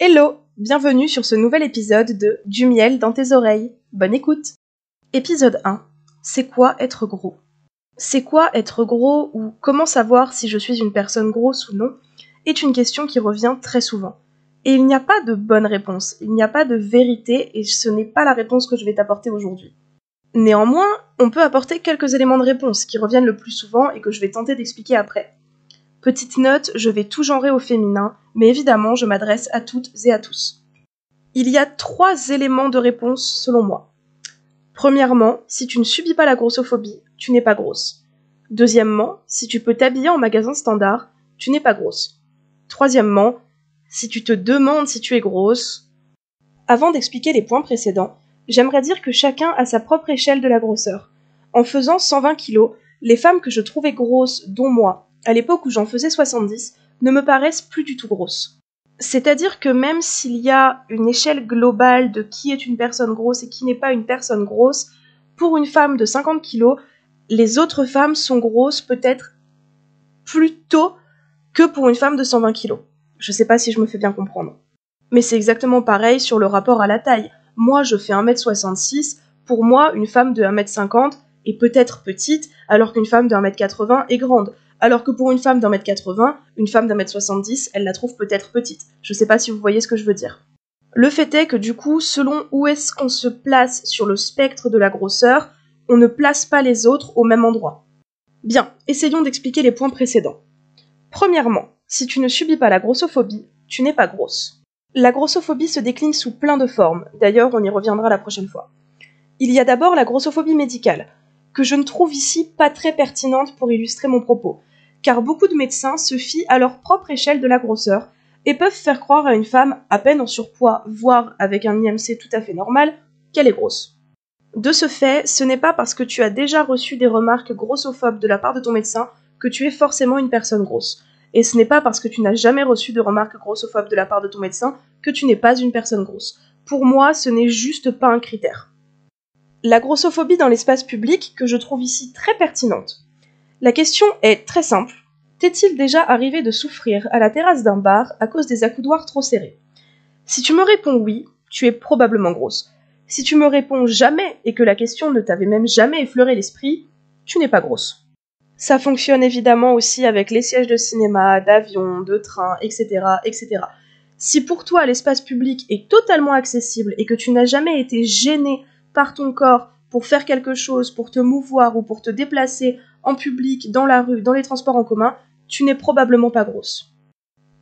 Hello, bienvenue sur ce nouvel épisode de Du miel dans tes oreilles. Bonne écoute. Épisode 1. C'est quoi être gros? C'est quoi être gros ou comment savoir si je suis une personne grosse ou non est une question qui revient très souvent. Et il n'y a pas de bonne réponse, il n'y a pas de vérité et ce n'est pas la réponse que je vais t'apporter aujourd'hui. Néanmoins, on peut apporter quelques éléments de réponse qui reviennent le plus souvent et que je vais tenter d'expliquer après. Petite note, je vais tout genrer au féminin, mais évidemment je m'adresse à toutes et à tous. Il y a 3 éléments de réponse selon moi. Premièrement, si tu ne subis pas la grossophobie, tu n'es pas grosse. Deuxièmement, si tu peux t'habiller en magasin standard, tu n'es pas grosse. Troisièmement, si tu te demandes si tu es grosse. Avant d'expliquer les points précédents, j'aimerais dire que chacun a sa propre échelle de la grosseur. En faisant 120 kg, les femmes que je trouvais grosses, dont moi, à l'époque où j'en faisais 70, ne me paraissent plus du tout grosses. C'est-à-dire que même s'il y a une échelle globale de qui est une personne grosse et qui n'est pas une personne grosse, pour une femme de 50 kg, les autres femmes sont grosses peut-être plus tôt que pour une femme de 120 kg. Je sais pas si je me fais bien comprendre. Mais c'est exactement pareil sur le rapport à la taille. Moi, je fais 1m66, pour moi, une femme de 1m50 est peut-être petite, alors qu'une femme de 1m80 est grande. Alors que pour une femme d'1m80, une femme d'1m70, elle la trouve peut-être petite. Je sais pas si vous voyez ce que je veux dire. Le fait est que du coup, selon où est-ce qu'on se place sur le spectre de la grosseur, on ne place pas les autres au même endroit. Bien, essayons d'expliquer les points précédents. Premièrement, si tu ne subis pas la grossophobie, tu n'es pas grosse. La grossophobie se décline sous plein de formes, d'ailleurs on y reviendra la prochaine fois. Il y a d'abord la grossophobie médicale, que je ne trouve ici pas très pertinente pour illustrer mon propos, car beaucoup de médecins se fient à leur propre échelle de la grosseur et peuvent faire croire à une femme à peine en surpoids, voire avec un IMC tout à fait normal, qu'elle est grosse. De ce fait, ce n'est pas parce que tu as déjà reçu des remarques grossophobes de la part de ton médecin que tu es forcément une personne grosse. Et ce n'est pas parce que tu n'as jamais reçu de remarques grossophobes de la part de ton médecin que tu n'es pas une personne grosse. Pour moi, ce n'est juste pas un critère. La grossophobie dans l'espace public, que je trouve ici très pertinente. La question est très simple. T'est-il déjà arrivé de souffrir à la terrasse d'un bar à cause des accoudoirs trop serrés? Si tu me réponds oui, tu es probablement grosse. Si tu me réponds jamais et que la question ne t'avait même jamais effleuré l'esprit, tu n'es pas grosse. Ça fonctionne évidemment aussi avec les sièges de cinéma, d'avion, de train, etc., etc. Si pour toi l'espace public est totalement accessible et que tu n'as jamais été gêné par ton corps pour faire quelque chose, pour te mouvoir ou pour te déplacer en public, dans la rue, dans les transports en commun, tu n'es probablement pas grosse.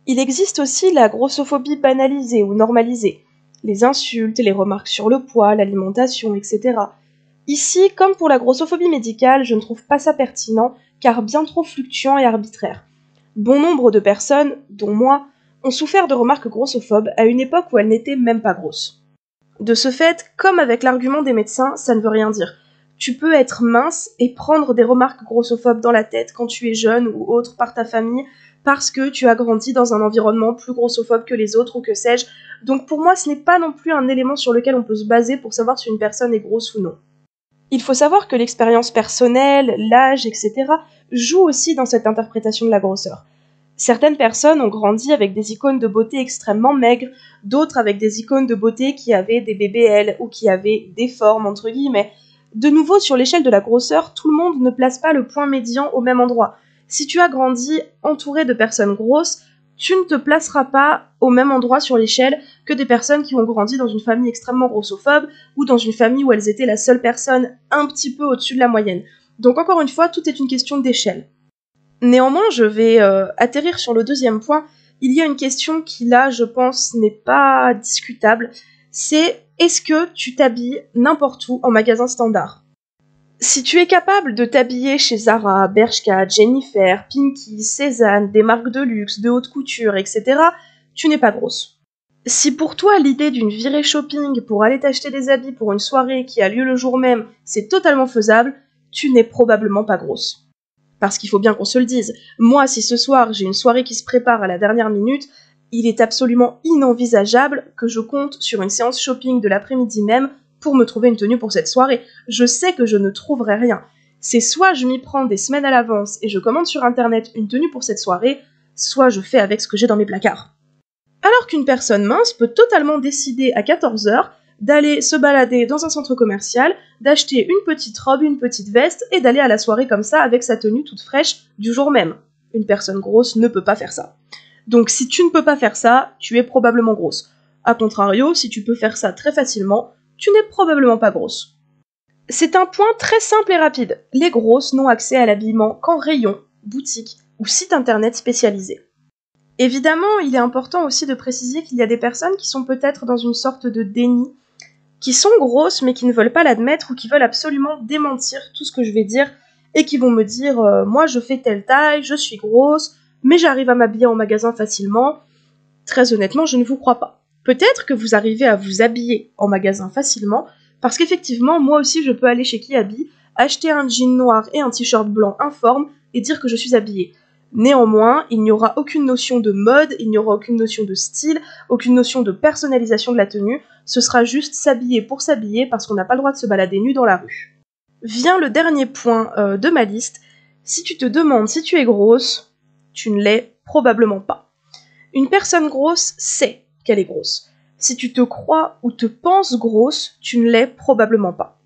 Il existe aussi la grossophobie banalisée ou normalisée, les insultes, les remarques sur le poids, l'alimentation, etc. Ici, comme pour la grossophobie médicale, je ne trouve pas ça pertinent, car bien trop fluctuant et arbitraire. Bon nombre de personnes, dont moi, ont souffert de remarques grossophobes à une époque où elles n'étaient même pas grosses. De ce fait, comme avec l'argument des médecins, ça ne veut rien dire. Tu peux être mince et prendre des remarques grossophobes dans la tête quand tu es jeune ou autre par ta famille, parce que tu as grandi dans un environnement plus grossophobe que les autres ou que sais-je. Donc pour moi, ce n'est pas non plus un élément sur lequel on peut se baser pour savoir si une personne est grosse ou non. Il faut savoir que l'expérience personnelle, l'âge, etc. jouent aussi dans cette interprétation de la grosseur. Certaines personnes ont grandi avec des icônes de beauté extrêmement maigres, d'autres avec des icônes de beauté qui avaient des BBL ou qui avaient des formes entre guillemets. De nouveau, sur l'échelle de la grosseur, tout le monde ne place pas le point médian au même endroit. Si tu as grandi entouré de personnes grosses, tu ne te placeras pas au même endroit sur l'échelle que des personnes qui ont grandi dans une famille extrêmement grossophobe ou dans une famille où elles étaient la seule personne un petit peu au-dessus de la moyenne. Donc encore une fois, tout est une question d'échelle. Néanmoins, je vais atterrir sur le deuxième point. Il y a une question qui, là, je pense, n'est pas discutable. C'est, est-ce que tu t'habilles n'importe où en magasin standard? Si tu es capable de t'habiller chez Zara, Bershka, Jennifer, Pinky, Cézanne, des marques de luxe, de haute couture, etc., tu n'es pas grosse. Si pour toi l'idée d'une virée shopping pour aller t'acheter des habits pour une soirée qui a lieu le jour même, c'est totalement faisable, tu n'es probablement pas grosse. Parce qu'il faut bien qu'on se le dise, moi si ce soir j'ai une soirée qui se prépare à la dernière minute, il est absolument inenvisageable que je compte sur une séance shopping de l'après-midi même pour me trouver une tenue pour cette soirée. Je sais que je ne trouverai rien. C'est soit je m'y prends des semaines à l'avance et je commande sur internet une tenue pour cette soirée, soit je fais avec ce que j'ai dans mes placards. Alors qu'une personne mince peut totalement décider à 14h d'aller se balader dans un centre commercial, d'acheter une petite robe, une petite veste et d'aller à la soirée comme ça avec sa tenue toute fraîche du jour même. Une personne grosse ne peut pas faire ça. Donc si tu ne peux pas faire ça, tu es probablement grosse. A contrario, si tu peux faire ça très facilement, tu n'es probablement pas grosse. C'est un point très simple et rapide. Les grosses n'ont accès à l'habillement qu'en rayon, boutique ou site internet spécialisé. Évidemment, il est important aussi de préciser qu'il y a des personnes qui sont peut-être dans une sorte de déni, qui sont grosses mais qui ne veulent pas l'admettre ou qui veulent absolument démentir tout ce que je vais dire et qui vont me dire moi je fais telle taille, je suis grosse, mais j'arrive à m'habiller en magasin facilement. Très honnêtement, je ne vous crois pas. Peut-être que vous arrivez à vous habiller en magasin facilement, parce qu'effectivement, moi aussi je peux aller chez Kiabi, acheter un jean noir et un t-shirt blanc informe et dire que je suis habillée. Néanmoins, il n'y aura aucune notion de mode, il n'y aura aucune notion de style, aucune notion de personnalisation de la tenue, ce sera juste s'habiller pour s'habiller parce qu'on n'a pas le droit de se balader nu dans la rue. Vient le dernier point de ma liste. Si tu te demandes si tu es grosse, tu ne l'es probablement pas. Une personne grosse sait qu'elle est grosse. Si tu te crois ou te penses grosse, tu ne l'es probablement pas.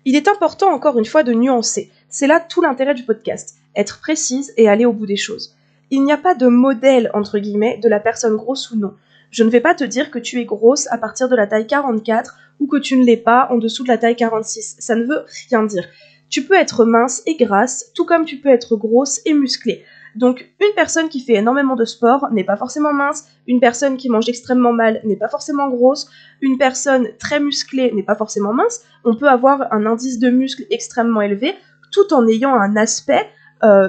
Il est important encore une fois de nuancer. C'est là tout l'intérêt du podcast. Être précise et aller au bout des choses. Il n'y a pas de modèle, entre guillemets, de la personne grosse ou non. Je ne vais pas te dire que tu es grosse à partir de la taille 44 ou que tu ne l'es pas en dessous de la taille 46. Ça ne veut rien dire. Tu peux être mince et grasse, tout comme tu peux être grosse et musclée. Donc, une personne qui fait énormément de sport n'est pas forcément mince, une personne qui mange extrêmement mal n'est pas forcément grosse, une personne très musclée n'est pas forcément mince. On peut avoir un indice de muscle extrêmement élevé, tout en ayant un aspect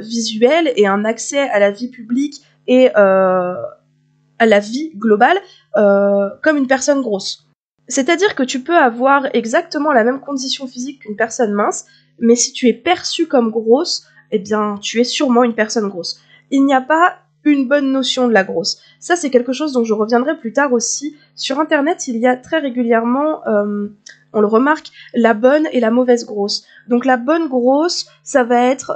visuel et un accès à la vie publique et à la vie globale comme une personne grosse. C'est-à-dire que tu peux avoir exactement la même condition physique qu'une personne mince, mais si tu es perçue comme grosse, eh bien, tu es sûrement une personne grosse. Il n'y a pas une bonne notion de la grosse. Ça, c'est quelque chose dont je reviendrai plus tard aussi. Sur Internet, il y a très régulièrement, on le remarque, la bonne et la mauvaise grosse. Donc la bonne grosse, ça va être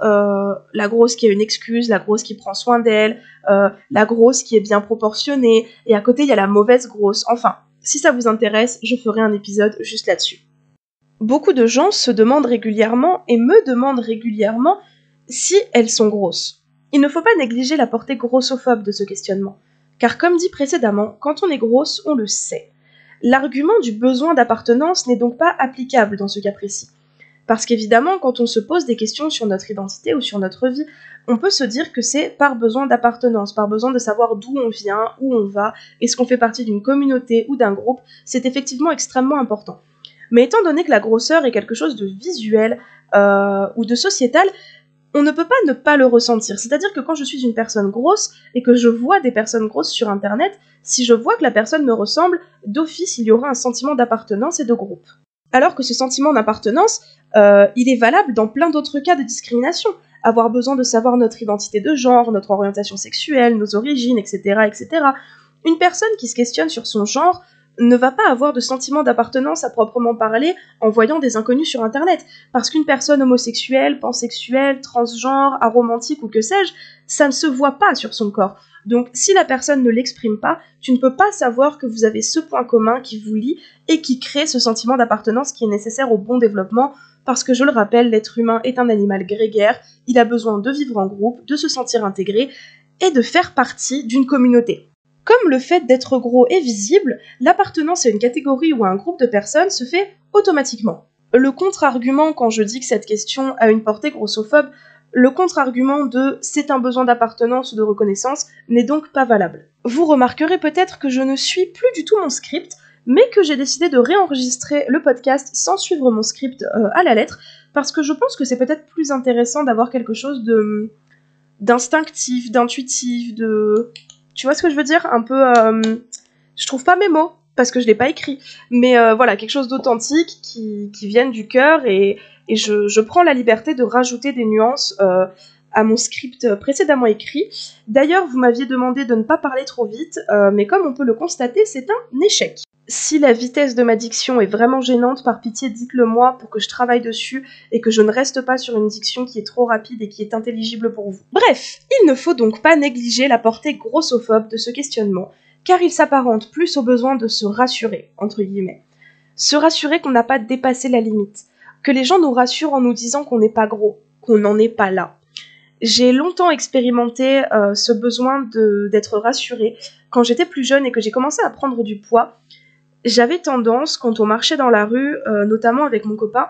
la grosse qui a une excuse, la grosse qui prend soin d'elle, la grosse qui est bien proportionnée, et à côté, il y a la mauvaise grosse. Enfin, si ça vous intéresse, je ferai un épisode juste là-dessus. Beaucoup de gens se demandent régulièrement, et me demandent régulièrement, si elles sont grosses. Il ne faut pas négliger la portée grossophobe de ce questionnement, car comme dit précédemment, quand on est grosse, on le sait. L'argument du besoin d'appartenance n'est donc pas applicable dans ce cas précis. Parce qu'évidemment, quand on se pose des questions sur notre identité ou sur notre vie, on peut se dire que c'est par besoin d'appartenance, par besoin de savoir d'où on vient, où on va, est-ce qu'on fait partie d'une communauté ou d'un groupe, c'est effectivement extrêmement important. Mais étant donné que la grosseur est quelque chose de visuel ou de sociétal, on ne peut pas ne pas le ressentir. C'est-à-dire que quand je suis une personne grosse et que je vois des personnes grosses sur Internet, si je vois que la personne me ressemble, d'office, il y aura un sentiment d'appartenance et de groupe. Alors que ce sentiment d'appartenance, il est valable dans plein d'autres cas de discrimination. Avoir besoin de savoir notre identité de genre, notre orientation sexuelle, nos origines, etc., etc. Une personne qui se questionne sur son genre ne va pas avoir de sentiment d'appartenance à proprement parler en voyant des inconnus sur Internet. Parce qu'une personne homosexuelle, pansexuelle, transgenre, aromantique ou que sais-je, ça ne se voit pas sur son corps. Donc si la personne ne l'exprime pas, tu ne peux pas savoir que vous avez ce point commun qui vous lie et qui crée ce sentiment d'appartenance qui est nécessaire au bon développement, parce que je le rappelle, l'être humain est un animal grégaire, il a besoin de vivre en groupe, de se sentir intégré et de faire partie d'une communauté. Comme le fait d'être gros est visible, l'appartenance à une catégorie ou à un groupe de personnes se fait automatiquement. Le contre-argument quand je dis que cette question a une portée grossophobe, le contre-argument de « c'est un besoin d'appartenance ou de reconnaissance » n'est donc pas valable. Vous remarquerez peut-être que je ne suis plus du tout mon script, mais que j'ai décidé de réenregistrer le podcast sans suivre mon script à la lettre, parce que je pense que c'est peut-être plus intéressant d'avoir quelque chose d'instinctif, d'intuitif, de... Tu vois ce que je veux dire ? Un peu... je trouve pas mes mots, parce que je l'ai pas écrit, mais voilà, quelque chose d'authentique qui vienne du cœur, et je prends la liberté de rajouter des nuances à mon script précédemment écrit. D'ailleurs, vous m'aviez demandé de ne pas parler trop vite, mais comme on peut le constater, c'est un échec. Si la vitesse de ma diction est vraiment gênante, par pitié dites-le moi pour que je travaille dessus et que je ne reste pas sur une diction qui est trop rapide et qui est intelligible pour vous. Bref, il ne faut donc pas négliger la portée grossophobe de ce questionnement, car il s'apparente plus au besoin de se rassurer, entre guillemets. Se rassurer qu'on n'a pas dépassé la limite, que les gens nous rassurent en nous disant qu'on n'est pas gros, qu'on n'en est pas là. J'ai longtemps expérimenté ce besoin d'être rassurée. Quand j'étais plus jeune et que j'ai commencé à prendre du poids, j'avais tendance, quand on marchait dans la rue, notamment avec mon copain,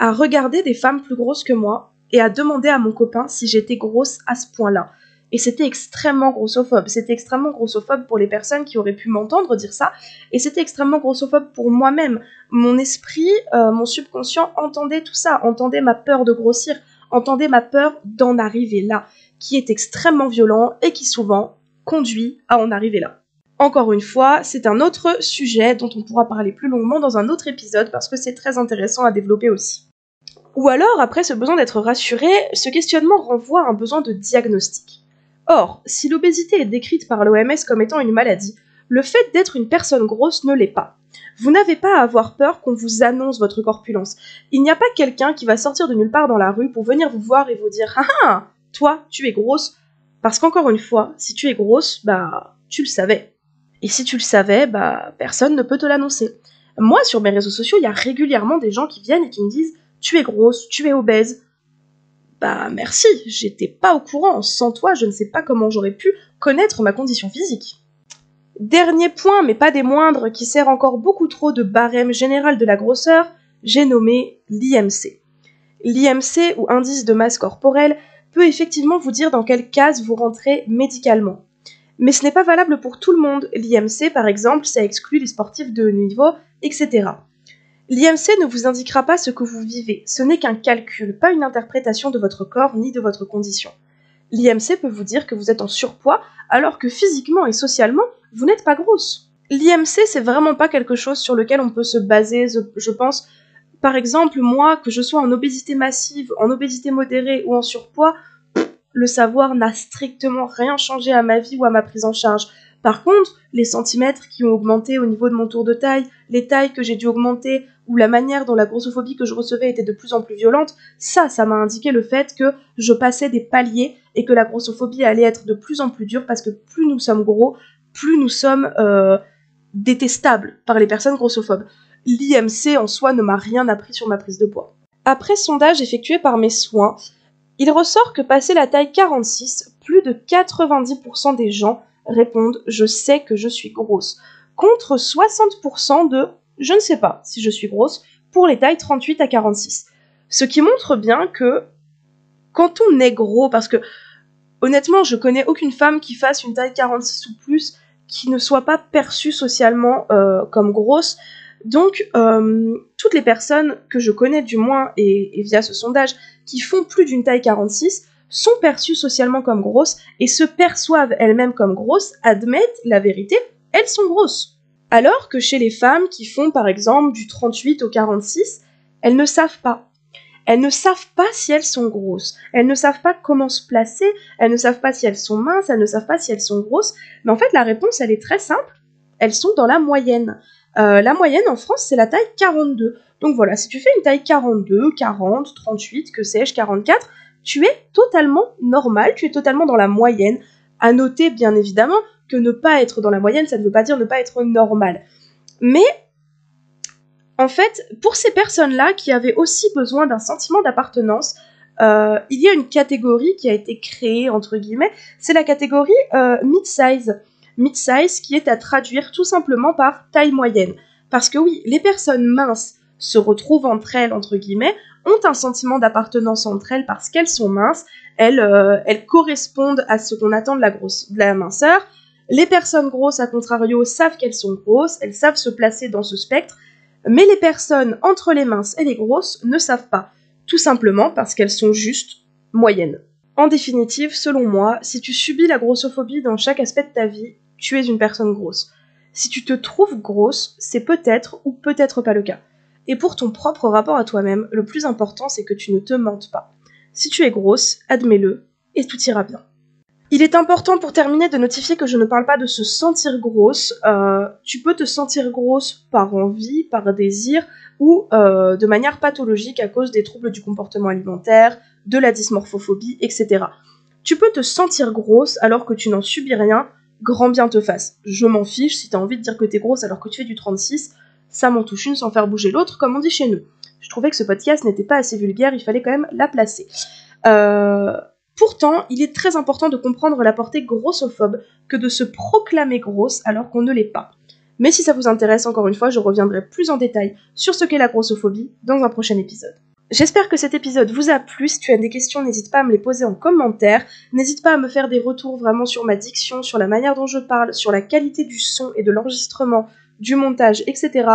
à regarder des femmes plus grosses que moi et à demander à mon copain si j'étais grosse à ce point-là. Et c'était extrêmement grossophobe. C'était extrêmement grossophobe pour les personnes qui auraient pu m'entendre dire ça, et c'était extrêmement grossophobe pour moi-même. Mon esprit, mon subconscient entendait tout ça, entendait ma peur de grossir, entendait ma peur d'en arriver là, qui est extrêmement violent et qui souvent conduit à en arriver là. Encore une fois, c'est un autre sujet dont on pourra parler plus longuement dans un autre épisode parce que c'est très intéressant à développer aussi. Ou alors, après ce besoin d'être rassuré, ce questionnement renvoie à un besoin de diagnostic. Or, si l'obésité est décrite par l'OMS comme étant une maladie, le fait d'être une personne grosse ne l'est pas. Vous n'avez pas à avoir peur qu'on vous annonce votre corpulence. Il n'y a pas quelqu'un qui va sortir de nulle part dans la rue pour venir vous voir et vous dire « Ah ah, toi, tu es grosse !» Parce qu'encore une fois, si tu es grosse, tu le savais. Et si tu le savais, personne ne peut te l'annoncer. Moi, sur mes réseaux sociaux, il y a régulièrement des gens qui viennent et qui me disent « Tu es grosse, tu es obèse ». Merci, j'étais pas au courant. Sans toi, je ne sais pas comment j'aurais pu connaître ma condition physique. Dernier point, mais pas des moindres, qui sert encore beaucoup trop de barème général de la grosseur, j'ai nommé l'IMC. L'IMC, ou indice de masse corporelle, peut effectivement vous dire dans quelle case vous rentrez médicalement. Mais ce n'est pas valable pour tout le monde. L'IMC, par exemple, ça exclut les sportifs de haut niveau, etc. L'IMC ne vous indiquera pas ce que vous vivez, ce n'est qu'un calcul, pas une interprétation de votre corps ni de votre condition. L'IMC peut vous dire que vous êtes en surpoids, alors que physiquement et socialement, vous n'êtes pas grosse. L'IMC, c'est vraiment pas quelque chose sur lequel on peut se baser, je pense. Par exemple, moi, que je sois en obésité massive, en obésité modérée ou en surpoids, le savoir n'a strictement rien changé à ma vie ou à ma prise en charge. Par contre, les centimètres qui ont augmenté au niveau de mon tour de taille, les tailles que j'ai dû augmenter, ou la manière dont la grossophobie que je recevais était de plus en plus violente, ça m'a indiqué le fait que je passais des paliers et que la grossophobie allait être de plus en plus dure parce que plus nous sommes gros, plus nous sommes détestables par les personnes grossophobes. L'IMC en soi ne m'a rien appris sur ma prise de poids. Après sondage effectué par mes soins, il ressort que passé la taille 46, plus de 90% des gens répondent « je sais que je suis grosse », contre 60% de « je ne sais pas si je suis grosse » pour les tailles 38 à 46. Ce qui montre bien que quand on est gros, parce que honnêtement je connais aucune femme qui fasse une taille 46 ou plus qui ne soit pas perçue socialement comme grosse. Donc toutes les personnes que je connais du moins et via ce sondage qui font plus d'une taille 46 sont perçues socialement comme grosses et se perçoivent elles-mêmes comme grosses, admettent la vérité, elles sont grosses. Alors que chez les femmes qui font par exemple du 38 au 46, elles ne savent pas. Elles ne savent pas si elles sont grosses, elles ne savent pas comment se placer, elles ne savent pas si elles sont minces, elles ne savent pas si elles sont grosses, mais en fait la réponse elle est très simple, elles sont dans la moyenne. La moyenne en France c'est la taille 42, donc voilà, si tu fais une taille 42, 40, 38, que sais-je, 44, tu es totalement normal, tu es totalement dans la moyenne. À noter bien évidemment que ne pas être dans la moyenne, ça ne veut pas dire ne pas être normal. Mais en fait, pour ces personnes-là qui avaient aussi besoin d'un sentiment d'appartenance, il y a une catégorie qui a été créée, entre guillemets, c'est la catégorie mid-size. Mid-size qui est à traduire tout simplement par taille moyenne. Parce que oui, les personnes minces se retrouvent entre elles, entre guillemets, ont un sentiment d'appartenance entre elles parce qu'elles sont minces, elles correspondent à ce qu'on attend de la minceur. Les personnes grosses, à contrario, savent qu'elles sont grosses, elles savent se placer dans ce spectre, mais les personnes entre les minces et les grosses ne savent pas, tout simplement parce qu'elles sont juste moyennes. En définitive, selon moi, si tu subis la grossophobie dans chaque aspect de ta vie, tu es une personne grosse. Si tu te trouves grosse, c'est peut-être ou peut-être pas le cas. Et pour ton propre rapport à toi-même, le plus important, c'est que tu ne te mentes pas. Si tu es grosse, admets-le, et tout ira bien. Il est important pour terminer de notifier que je ne parle pas de se sentir grosse. Tu peux te sentir grosse par envie, par désir, ou de manière pathologique à cause des troubles du comportement alimentaire, de la dysmorphophobie, etc. Tu peux te sentir grosse alors que tu n'en subis rien, grand bien te fasse. Je m'en fiche, si t'as envie de dire que t'es grosse alors que tu fais du 36, ça m'en touche une sans faire bouger l'autre, comme on dit chez nous. Je trouvais que ce podcast n'était pas assez vulgaire, il fallait quand même la placer. Pourtant, il est très important de comprendre la portée grossophobe que de se proclamer grosse alors qu'on ne l'est pas. Mais si ça vous intéresse, encore une fois, je reviendrai plus en détail sur ce qu'est la grossophobie dans un prochain épisode. J'espère que cet épisode vous a plu. Si tu as des questions, n'hésite pas à me les poser en commentaire. N'hésite pas à me faire des retours vraiment sur ma diction, sur la manière dont je parle, sur la qualité du son et de l'enregistrement, du montage, etc.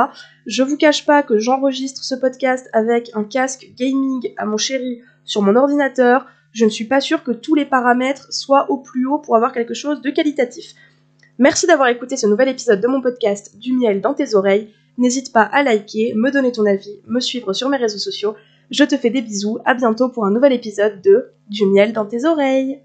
Je vous cache pas que j'enregistre ce podcast avec un casque gaming à mon chéri sur mon ordinateur. Je ne suis pas sûre que tous les paramètres soient au plus haut pour avoir quelque chose de qualitatif. Merci d'avoir écouté ce nouvel épisode de mon podcast Du miel dans tes oreilles. N'hésite pas à liker, me donner ton avis, me suivre sur mes réseaux sociaux. Je te fais des bisous, à bientôt pour un nouvel épisode de Du miel dans tes oreilles.